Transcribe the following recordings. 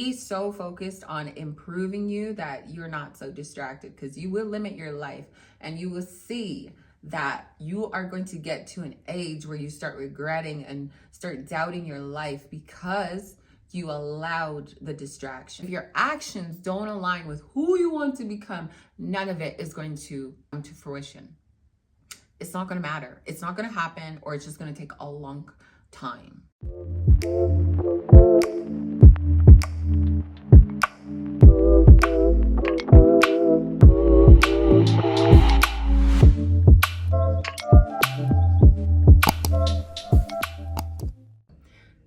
Be so focused on improving you that you're not so distracted, because you will limit your life and you will see that you are going to get to an age where you start regretting and start doubting your life because you allowed the distraction. If your actions don't align with who you want to become, none of it is going to come to fruition. It's not going to matter. It's not going to happen, or it's just going to take a long time.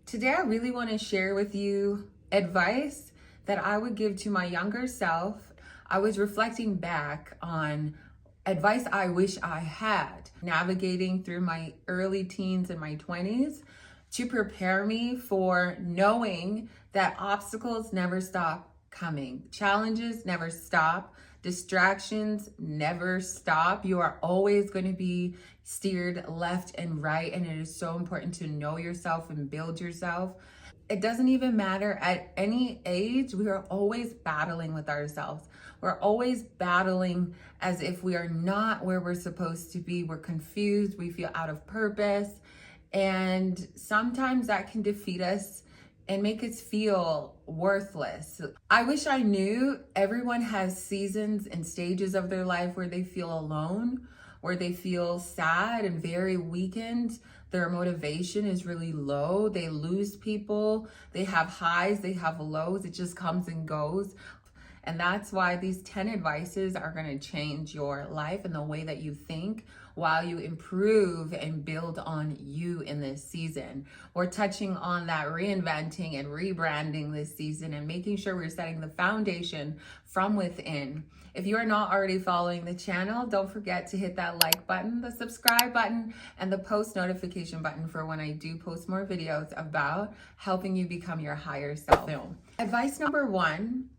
Today, I really want to share with you advice that I would give to my younger self. I was reflecting back on advice I wish I had, navigating through my early teens and my 20s to prepare me for knowing that obstacles never stop coming. Challenges never stop. Distractions never stop. You are always going to be steered left and right, and it is so important to know yourself and build yourself. It doesn't even matter at any age. We are always battling with ourselves. We're always battling as if we are not where we're supposed to be. We're confused. We feel out of purpose. And sometimes that can defeat us and make us feel worthless. I wish I knew everyone has seasons and stages of their life where they feel alone, where they feel sad and very weakened. Their motivation is really low. They lose people. They have highs, they have lows. It just comes and goes. And that's why these 10 advices are going to change your life and the way that you think while you improve and build on you in this season. We're touching on that reinventing and rebranding this season and making sure we're setting the foundation from within. If you are not already following the channel, don't forget to hit that like button, the subscribe button, and the post notification button for when I do post more videos about helping you become your higher self. Advice number one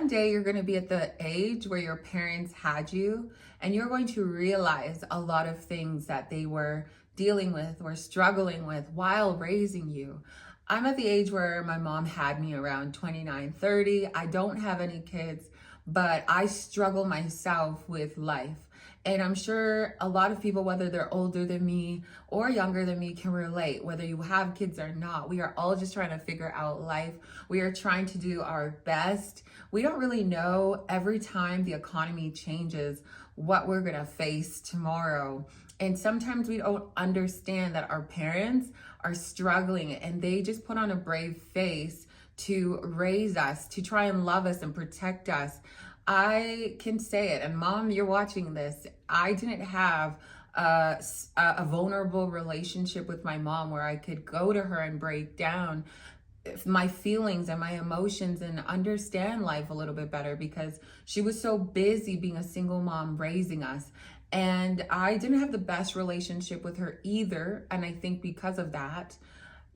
day you're going to be at the age where your parents had you, and you're going to realize a lot of things that they were dealing with or struggling with while raising you. I'm at the age where my mom had me around 29, 30. I don't have any kids, but I struggle myself with life. And I'm sure a lot of people, whether they're older than me or younger than me, can relate, whether you have kids or not. We are all just trying to figure out life. We are trying to do our best. We don't really know every time the economy changes what we're going to face tomorrow. And sometimes we don't understand that our parents are struggling and they just put on a brave face to raise us, to try and love us and protect us. I can say it, and Mom, you're watching this. I didn't have a vulnerable relationship with my mom where I could go to her and break down my feelings and my emotions and understand life a little bit better, because she was so busy being a single mom raising us. And I didn't have the best relationship with her either. And I think because of that,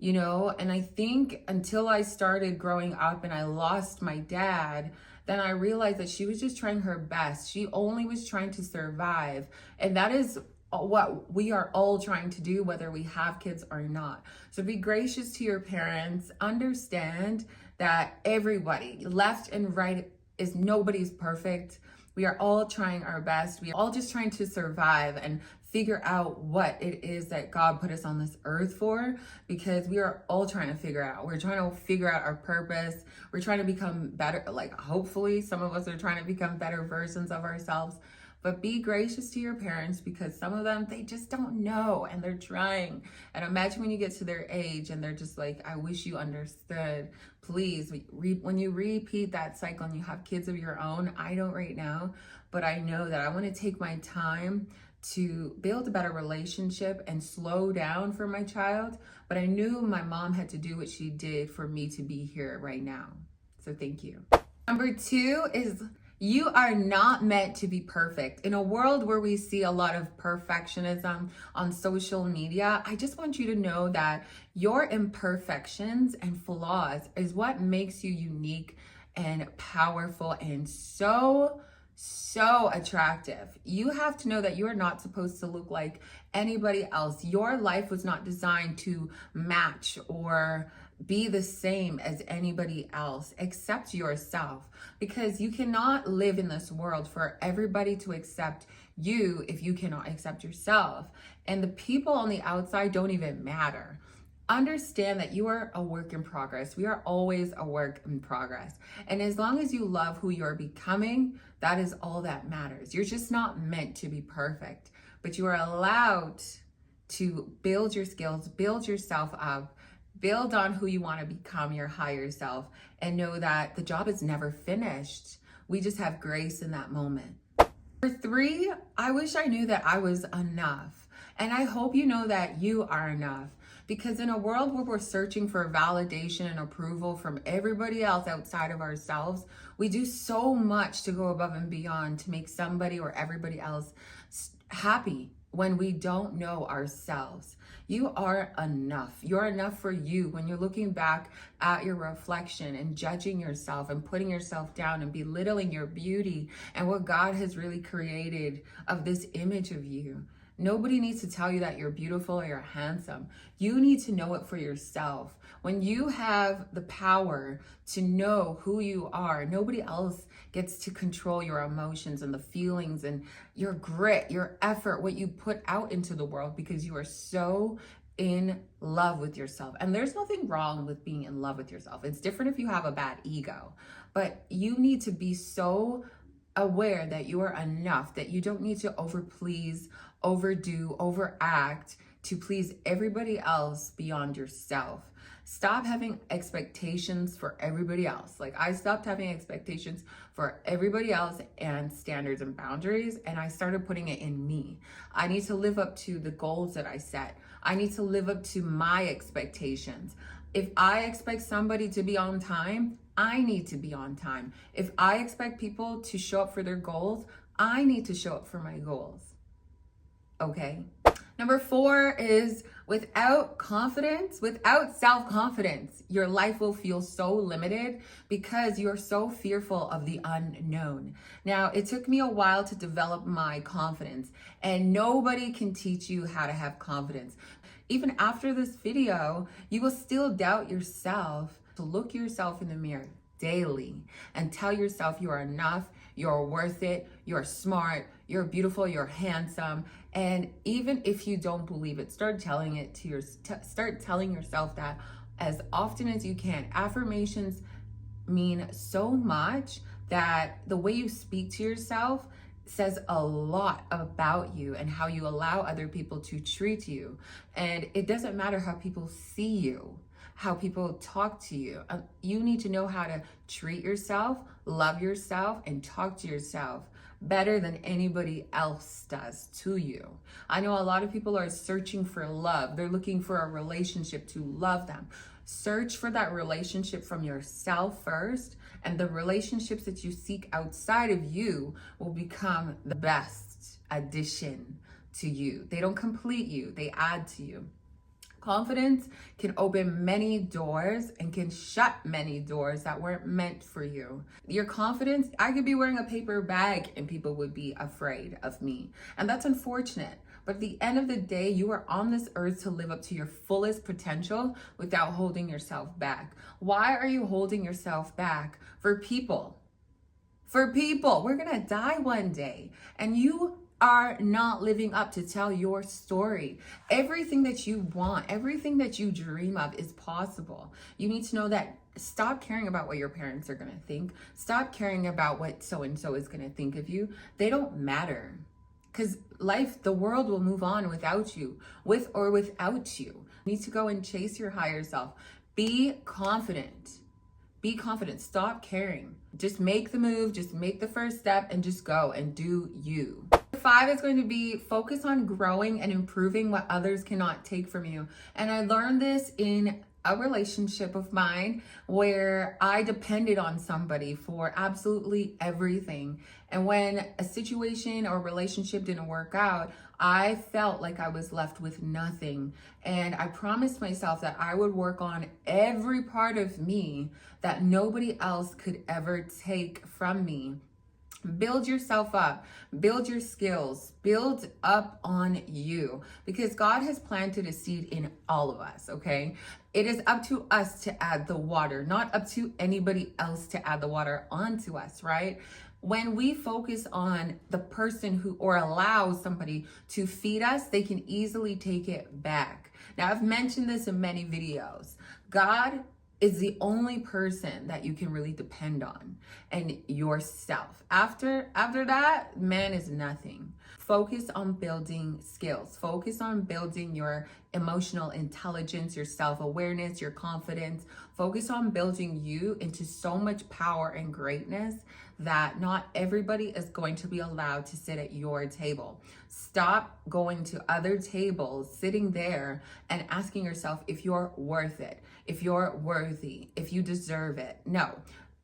and I think until I started growing up and I lost my dad, then I realized that she was just trying her best. She only was trying to survive. And that is what we are all trying to do, whether we have kids or not. So be gracious to your parents. Understand that everybody, left and right, nobody's perfect. We are all trying our best. We are all just trying to survive and figure out what it is that God put us on this earth for, because we are all trying to figure out. We're trying to figure out our purpose. We're trying to become better. Hopefully some of us are trying to become better versions of ourselves. But be gracious to your parents, because some of them, they just don't know and they're trying. And imagine when you get to their age and they're just like, I wish you understood. Please, when you repeat that cycle and you have kids of your own, I don't right now, but I know that I want to take my time to build a better relationship and slow down for my child. But I knew my mom had to do what she did for me to be here right now. So thank you. Number 2 is, you are not meant to be perfect. In a world where we see a lot of perfectionism on social media, I just want you to know that your imperfections and flaws is what makes you unique and powerful and so attractive. You have to know that you are not supposed to look like anybody else. Your life was not designed to match or be the same as anybody else. Accept yourself, because you cannot live in this world for everybody to accept you if you cannot accept yourself. And the people on the outside don't even matter. Understand that you are a work in progress. We are always a work in progress. And as long as you love who you're becoming, that is all that matters. You're just not meant to be perfect, but you are allowed to build your skills, build yourself up, build on who you want to become, your higher self, and know that the job is never finished. We just have grace in that moment. Number 3, I wish I knew that I was enough. And I hope you know that you are enough. Because in a world where we're searching for validation and approval from everybody else outside of ourselves, we do so much to go above and beyond to make somebody or everybody else happy when we don't know ourselves. You are enough. You're enough for you. When you're looking back at your reflection and judging yourself and putting yourself down and belittling your beauty and what God has really created of this image of you, nobody needs to tell you that you're beautiful or you're handsome. You need to know it for yourself. When you have the power to know who you are, nobody else gets to control your emotions and the feelings and your grit, your effort, what you put out into the world, because you are so in love with yourself. And there's nothing wrong with being in love with yourself. It's different if you have a bad ego, but you need to be so aware that you are enough, that you don't need to overplease, overdo, overact to please everybody else beyond yourself. Stop having expectations for everybody else. Like, I stopped having expectations for everybody else and standards and boundaries, and I started putting it in me. I need to live up to the goals that I set. I need to live up to my expectations. If I expect somebody to be on time, I need to be on time. If I expect people to show up for their goals, I need to show up for my goals. Okay? Number 4 is without confidence, without self-confidence, your life will feel so limited because you're so fearful of the unknown. Now, it took me a while to develop my confidence, and nobody can teach you how to have confidence. Even after this video, you will still doubt yourself. To look yourself in the mirror daily and tell yourself you are enough, you're worth it, you're smart, you're beautiful, you're handsome. And even if you don't believe it, start telling yourself that as often as you can. Affirmations mean so much that the way you speak to yourself says a lot about you and how you allow other people to treat you. And it doesn't matter how people see you, how people talk to you. You need to know how to treat yourself, love yourself, and talk to yourself better than anybody else does to you. I know a lot of people are searching for love. They're looking for a relationship to love them. Search for that relationship from yourself first, and the relationships that you seek outside of you will become the best addition to you. They don't complete you, they add to you. Confidence can open many doors and can shut many doors that weren't meant for you. Your confidence, I could be wearing a paper bag and people would be afraid of me. And that's unfortunate. But at the end of the day, you are on this earth to live up to your fullest potential without holding yourself back. Why are you holding yourself back? For people. For people. We're going to die one day. And you are not living up to tell your story. Everything that you want, everything that you dream of is possible. You need to know that. Stop caring about what your parents are going to think. Stop caring about what so-and-so is going to think of you. They don't matter. Because life, the world will move on without you, with or without you. You need to go and chase your higher self. Be confident. Be confident. Stop caring. Just make the move. Just make the first step and just go and do you. 5 is going to be focus on growing and improving what others cannot take from you. And I learned this in a relationship of mine where I depended on somebody for absolutely everything. And when a situation or relationship didn't work out, I felt like I was left with nothing. And I promised myself that I would work on every part of me that nobody else could ever take from me. Build yourself up, build your skills, build up on you, because God has planted a seed in all of us, okay? It is up to us to add the water, not up to anybody else to add the water onto us, right? When we focus on the person who, or allow somebody to feed us, they can easily take it back. Now, I've mentioned this in many videos. God is the only person that you can really depend on, and yourself. After that, man is nothing. Focus on building skills. Focus on building your emotional intelligence, your self-awareness, your confidence. Focus on building you into so much power and greatness that not everybody is going to be allowed to sit at your table. Stop going to other tables, sitting there and asking yourself if you're worth it, if you're worthy, if you deserve it. No,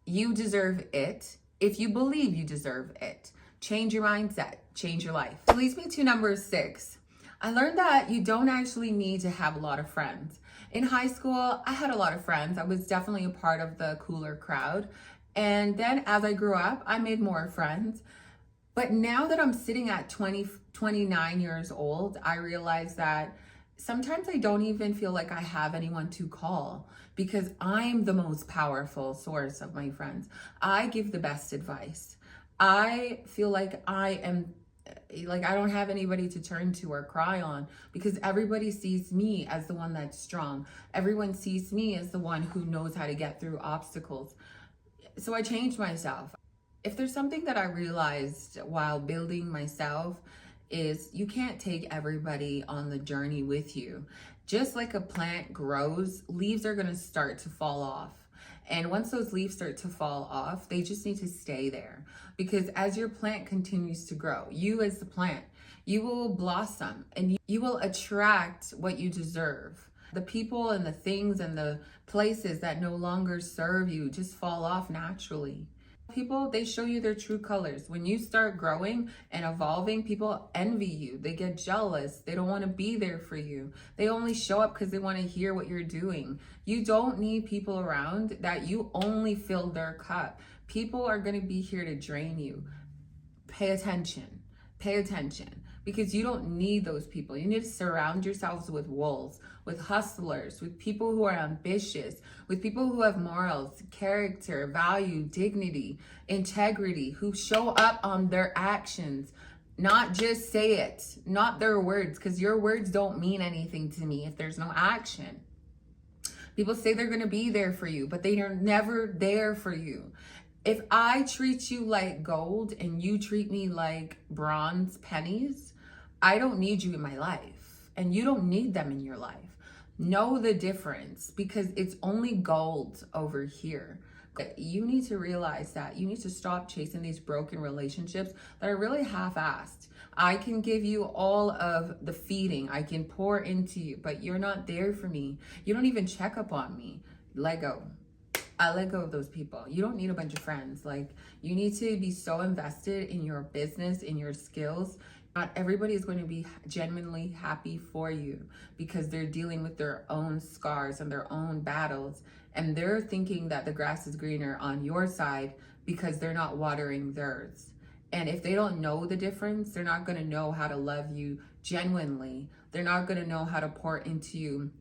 you deserve it if you believe you deserve it. Change your mindset, change your life. It leads me to number 6. I learned that you don't actually need to have a lot of friends. In high school, I had a lot of friends. I was definitely a part of the cooler crowd. And then as I grew up, I made more friends. But now that I'm sitting at 29 years old, I realize that sometimes I don't even feel like I have anyone to call, because I'm the most powerful source of my friends. I give the best advice. I feel like I don't have anybody to turn to or cry on, because everybody sees me as the one that's strong. Everyone sees me as the one who knows how to get through obstacles. So I changed myself. If there's something that I realized while building myself, is you can't take everybody on the journey with you. Just like a plant grows, leaves are gonna start to fall off. And once those leaves start to fall off, they just need to stay there. Because as your plant continues to grow, you as the plant, you will blossom and you will attract what you deserve. The people and the things and the places that no longer serve you just fall off naturally. People, they show you their true colors. When you start growing and evolving, people envy you. They get jealous. They don't want to be there for you. They only show up because they want to hear what you're doing. You don't need people around that you only fill their cup. People are going to be here to drain you. Pay attention. Pay attention. Because you don't need those people. You need to surround yourselves with wolves, with hustlers, with people who are ambitious, with people who have morals, character, value, dignity, integrity, who show up on their actions, not just say it, not their words, because your words don't mean anything to me if there's no action. People say they're going to be there for you, but they are never there for you. If I treat you like gold and you treat me like bronze pennies, I don't need you in my life, and you don't need them in your life. Know the difference, because it's only gold over here. You need to realize that you need to stop chasing these broken relationships that are really half-assed. I can give you all of the feeding, I can pour into you, but you're not there for me. You don't even check up on me. Let go. I let go of those people. You don't need a bunch of friends. Like, you need to be so invested in your business, in your skills. Not everybody is going to be genuinely happy for you, because they're dealing with their own scars and their own battles. And they're thinking that the grass is greener on your side because they're not watering theirs. And if they don't know the difference, they're not going to know how to love you genuinely. They're not going to know how to pour into you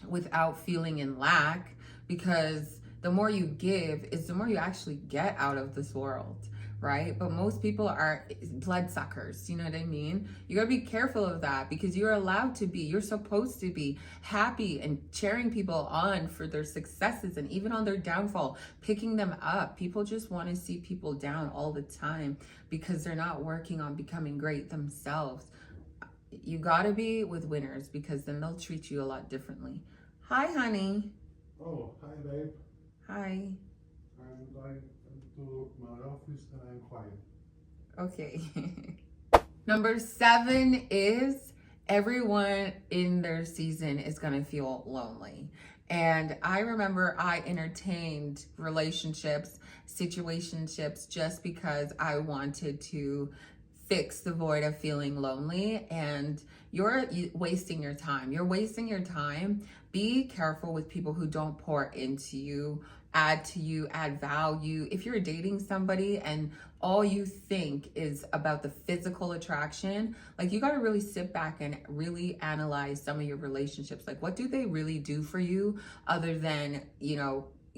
without feeling in lack, because the more you give is the more you actually get out of this world, right? But most people are bloodsuckers, you know what I mean? You gotta be careful of that, because you're allowed to be, you're supposed to be happy and cheering people on for their successes and even on their downfall, picking them up. People just want to see people down all the time because they're not working on becoming great themselves. You gotta be with winners, because then they'll treat you a lot differently. Hi, honey. Oh, hi, babe. Hi. I'm going to my office and I'm quiet. Okay. Number 7 is everyone in their season is going to feel lonely. And I remember I entertained relationships, situationships, just because I wanted to fix the void of feeling lonely. And you're wasting your time. You're wasting your time. Be careful with people who don't pour into you add to you, add value. If you're dating somebody and all you think is about the physical attraction, like you got to really sit back and really analyze some of your relationships. Like, what do they really do for you other than,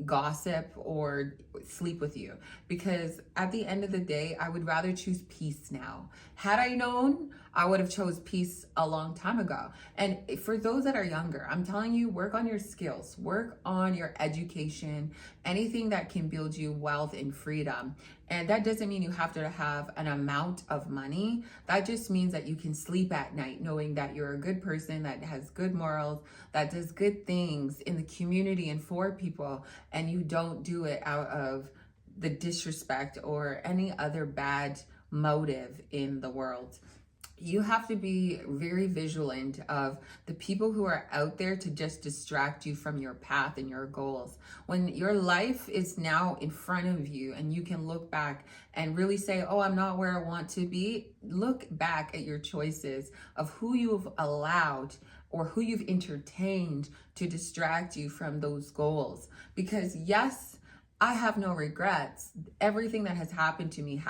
gossip or sleep with you? Because at the end of the day, I would rather choose peace now. Had I known, I would have chose peace a long time ago. And for those that are younger, I'm telling you, work on your skills, work on your education, anything that can build you wealth and freedom. And that doesn't mean you have to have an amount of money. That just means that you can sleep at night knowing that you're a good person, that has good morals, that does good things in the community and for people, and you don't do it out of the disrespect or any other bad motive in the world. You have to be very vigilant of the people who are out there to just distract you from your path and your goals. When your life is now in front of you and you can look back and really say, oh, I'm not where I want to be, look back at your choices of who you've allowed or who you've entertained to distract you from those goals. Because yes, I have no regrets. Everything that has happened to me.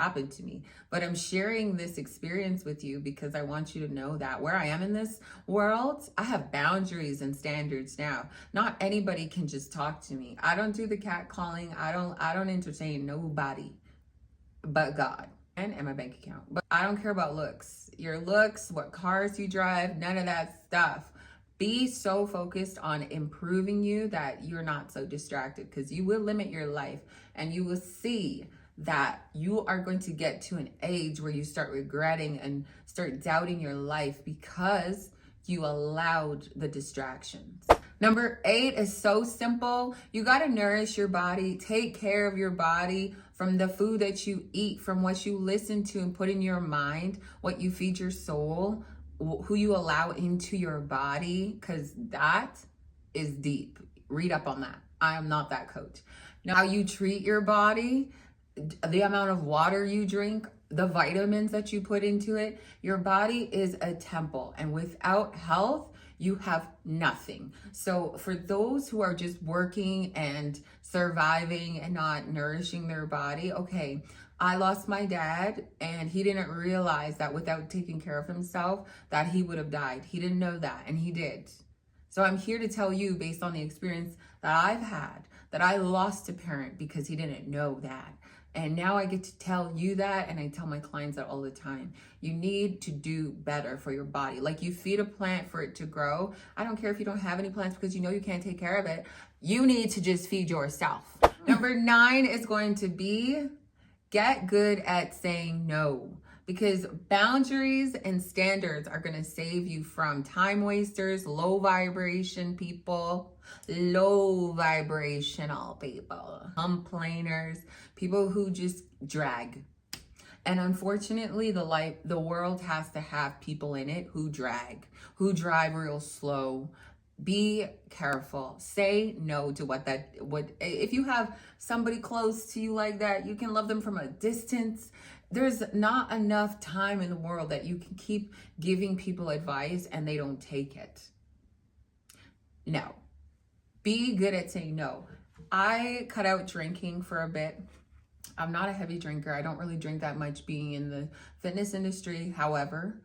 But I'm sharing this experience with you because I want you to know that where I am in this world, I have boundaries and standards now. Not anybody can just talk to me. I don't do the cat calling. I don't entertain nobody but God and my bank account. But I don't care about looks. Your looks, what cars you drive, none of that stuff. Be so focused on improving you that you're not so distracted, because you will limit your life and you will see that you are going to get to an age where you start regretting and start doubting your life because you allowed the distractions. Number 8 is so simple. You got to nourish your body. Take care of your body from the food that you eat, from what you listen to and put in your mind, what you feed your soul, who you allow into your body, because that is deep. Read up on that. I am not that coach. Now, how you treat your body, the amount of water you drink, the vitamins that you put into it, your body is a temple, and without health, you have nothing. So for those who are just working and surviving and not nourishing their body, okay, I lost my dad and he didn't realize that without taking care of himself that he would have died. He didn't know that, and he did. So I'm here to tell you, based on the experience that I've had, that I lost a parent because he didn't know that. And now I get to tell you that, and I tell my clients that all the time. You need to do better for your body. Like you feed a plant for it to grow. I don't care if you don't have any plants because you know you can't take care of it. You need to just feed yourself. Number 9 is going to be get good at saying no, because boundaries and standards are going to save you from time wasters, low vibrational people, complainers, people who just drag. And unfortunately, the world has to have people in it who drag, who drive real slow. Be careful. Say no to what if you have somebody close to you like that, you can love them from a distance. There's not enough time in the world that you can keep giving people advice and they don't take it. No. Be good at saying no. I cut out drinking for a bit. I'm not a heavy drinker. I don't really drink that much being in the fitness industry. However,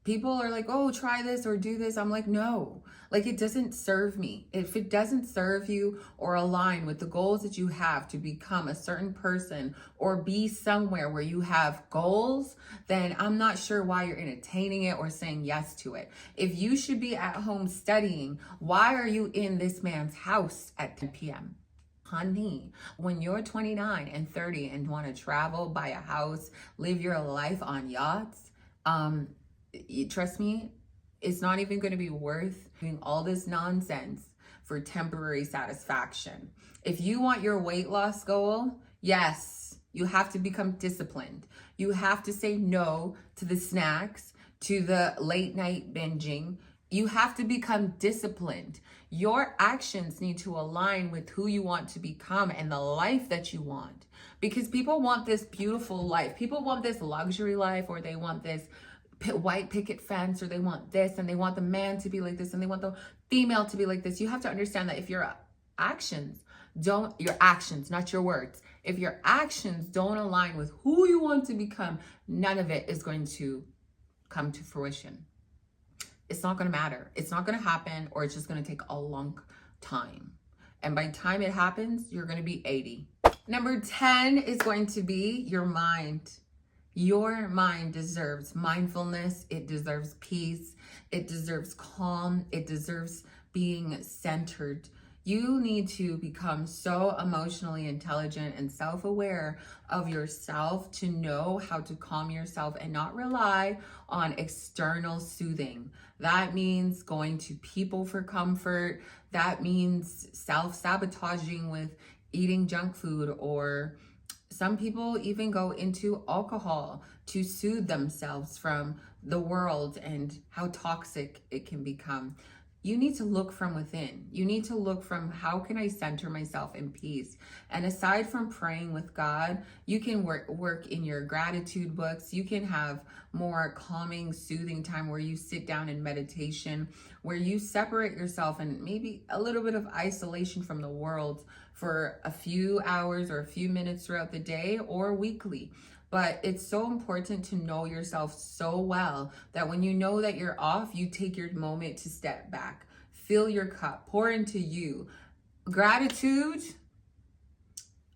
people are like, oh, try this or do this. I'm like, no, like it doesn't serve me. If it doesn't serve you or align with the goals that you have to become a certain person or be somewhere where you have goals, then I'm not sure why you're entertaining it or saying yes to it. If you should be at home studying, why are you in this man's house at 10 p.m.? Honey, when you're 29 and 30 and want to travel, buy a house, live your life on yachts, trust me, it's not even going to be worth doing all this nonsense for temporary satisfaction. If you want your weight loss goal, yes, you have to become disciplined. You have to say no to the snacks, to the late night binging. You have to become disciplined. Your actions need to align with who you want to become and the life that you want. Because people want this beautiful life. People want this luxury life, or they want this white picket fence, or they want this, and they want the man to be like this, and they want the female to be like this. You have to understand that if your actions Your actions, not your words. If your actions don't align with who you want to become, none of it is going to come to fruition. It's not going to matter. It's not going to happen, or it's just going to take a long time. And by the time it happens, you're going to be 80. Number 10 is going to be your mind. Your mind deserves mindfulness. It deserves peace. It deserves calm. It deserves being centered. You need to become so emotionally intelligent and self-aware of yourself to know how to calm yourself and not rely on external soothing. That means going to people for comfort. That means self-sabotaging with eating junk food, or some people even go into alcohol to soothe themselves from the world and how toxic it can become. You need to look from within. You need to look from, how can I center myself in peace? And aside from praying with God, you can work in your gratitude books. You can have more calming, soothing time where you sit down in meditation, where you separate yourself and maybe a little bit of isolation from the world for a few hours or a few minutes throughout the day or weekly. But it's so important to know yourself so well that when you know that you're off, you take your moment to step back, fill your cup, pour into you. Gratitude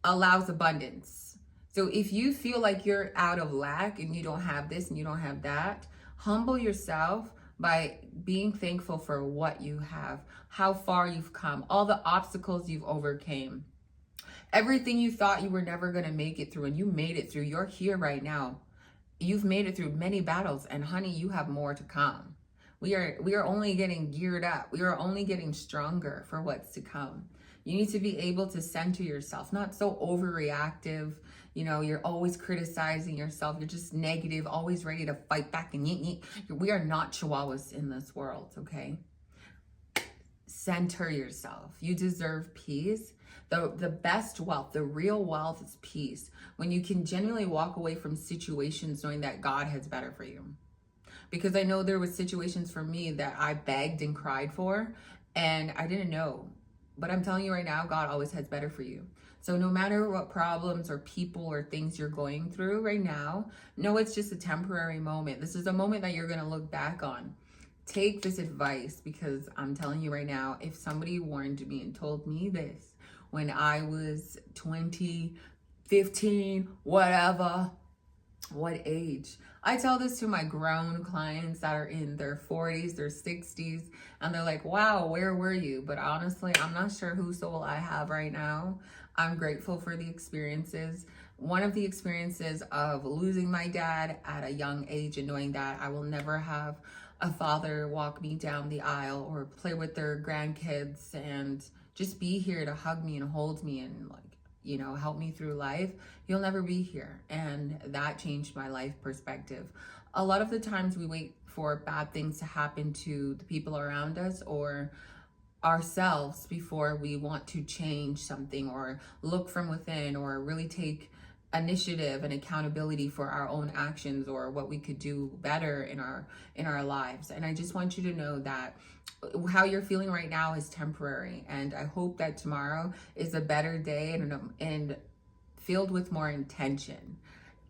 allows abundance. So if you feel like you're out of lack and you don't have this and you don't have that, humble yourself by being thankful for what you have, how far you've come, all the obstacles you've overcame. Everything you thought you were never going to make it through, and you made it through. You're here right now. You've made it through many battles, and honey, you have more to come. We are only getting geared up. We are only getting stronger for what's to come. You need to be able to center yourself, not so overreactive. You know, you're always criticizing yourself. You're just negative, always ready to fight back and yeet. We are not chihuahuas in this world, okay? Center yourself. You deserve peace. The best wealth, the real wealth is peace. When you can genuinely walk away from situations knowing that God has better for you. Because I know there was situations for me that I begged and cried for and I didn't know. But I'm telling you right now, God always has better for you. So no matter what problems or people or things you're going through right now, know it's just a temporary moment. This is a moment that you're going to look back on. Take this advice, because I'm telling you right now, if somebody warned me and told me this when I was 20, 15, whatever, what age? I tell this to my grown clients that are in their 40s, their 60s, and they're like, wow, where were you? But honestly, I'm not sure whose soul I have right now. I'm grateful for the experiences. One of the experiences of losing my dad at a young age and knowing that I will never have a father walk me down the aisle or play with their grandkids and just be here to hug me and hold me and, like, you know, help me through life. You'll never be here. And that changed my life perspective. A lot of the times we wait for bad things to happen to the people around us or ourselves before we want to change something or look from within or really take initiative and accountability for our own actions or what we could do better in our lives. And I just want you to know that how you're feeling right now is temporary, and I hope that tomorrow is a better day and filled with more intention.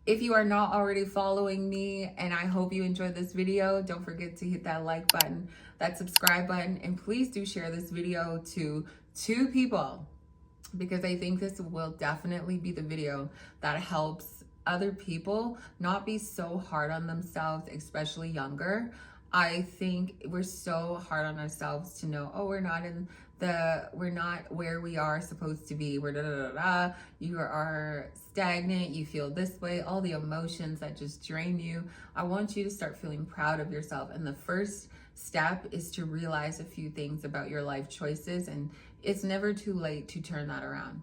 If you are not already following me, and I hope you enjoyed this video, don't forget to hit that like button, that subscribe button, and please do share this video to 2 people, because I think this will definitely be the video that helps other people not be so hard on themselves, especially younger. I think we're so hard on ourselves to know, oh, we're not where we are supposed to be. We're You are stagnant. You feel this way, all the emotions that just drain you. I want you to start feeling proud of yourself. And the first step is to realize a few things about your life choices, and it's never too late to turn that around.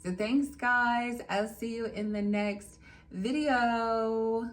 So thanks, guys. I'll see you in the next video.